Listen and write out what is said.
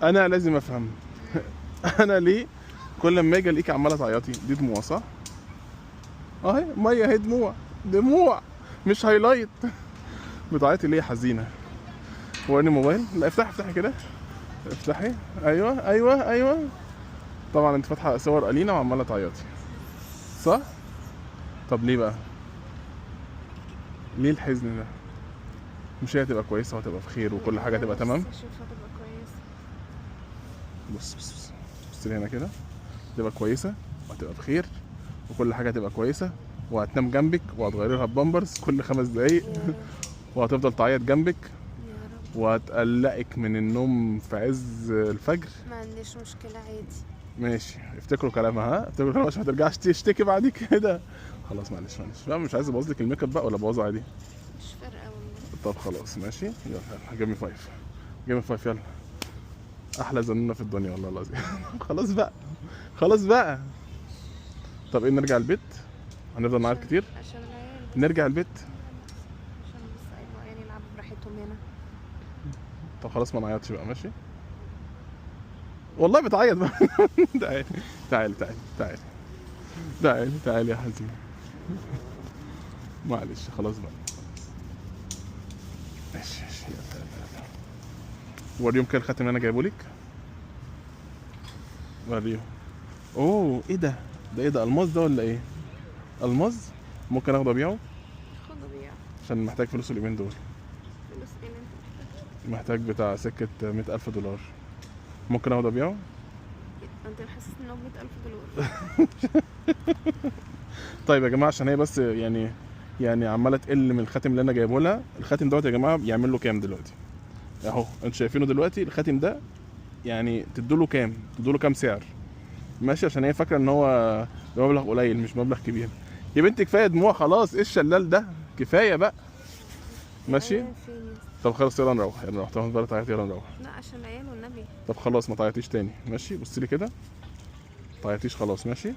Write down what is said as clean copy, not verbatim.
انا لازم افهم. انا ليه كل ما اجي الاقيكي عماله تعيطي؟ دي دموع صح؟ اهي ميه اهي، دموع دموع مش هايلايت. بتعيطي ليه يا حزينه؟ وريني موبايل. لا افتحي افتحي كده، افتحي. ايوه ايوه ايوه. طبعا انت فاتحه صور الينا وعماله تعيطي صح؟ طب ليه بقى؟ ليه الحزن ده؟ مش هي هتبقى كويسه وهتبقى بخير وكل حاجه هتبقى تمام؟ اشوفها تبقى كويسه. بص بص بص، بص لي هنا كده. هتبقى كويسه وهتبقى بخير وكل حاجه هتبقى كويسه، وهتنام جنبك وهتغيري لها بامبرز كل 5 دقايق. يا رب. وهتفضل تعيط جنبك يا رب. وهتقلقك من النوم في عز الفجر. ما عنديش مشكله عادي. ماشي، افتكروا كلامها، ها افتكروا كلامها عشان ما ترجعش تشتكي بعد كده. خلاص معلش معلش بقى، مش عايز ابوظ لك الميك اب بقى ولا ابوظه عادي. مش فارقه والله. طب خلاص ماشي، يلا يلا جيمي 5. جيمي 5 يلا. احلى زنونه في الدنيا والله العظيم. خلاص بقى، خلاص بقى. طب ايه، نرجع البيت؟ هنفضل نعيط كتير؟ عشان العيال بس. نرجع البيت. عشان بس ايوه يعني يلعبوا براحتهم هنا. طب خلاص ما نعيطش بقى ماشي. والله بتعيط بقى. تعالي تعالي تعالي تعالي تعالي تعالي يا حزين. معلش خلاص بقى. ماشي ماشي يلا يلا يلا. وريهم كده الخاتم اللي انا جايبه لك. وريهم. اوه ايه ده؟ ده ايه ده، الماس ده ولا ايه؟ الماس. ممكن اخده ابيعه خدوا بيع. عشان محتاج فلوس اليومين دول. فلوس ايه اللي انت محتاج بتاع سكة 100,000 دولار. ممكن اخده ابيعه. انت محسس انه 100,000 دولار؟ طيب يا جماعه عشان هي بس يعني عماله تقل من الخاتم اللي انا جايبه لها. الخاتم دوت يا جماعه بيعمل له كام دلوقتي؟ اهو انتوا شايفينه دلوقتي الخاتم ده. يعني تدوا له كام؟ تدوا له كام سعر؟ ماشي، عشان هي فاكره ان هو مبلغ قليل مش مبلغ كبير. يا بنتي كفايه دموع خلاص، ايه الشلال ده؟ كفايه بقى. ماشي. العيال فين يا اسطى؟ طب خلاص يلا نروح، يلا نروح. طبعا بقى تعيطي، يلا نروح. لا عشان العيال والنبي. طب خلاص ما تعيطيش تاني ماشي. بصي لي كده، ما تعيطيش خلاص ماشي.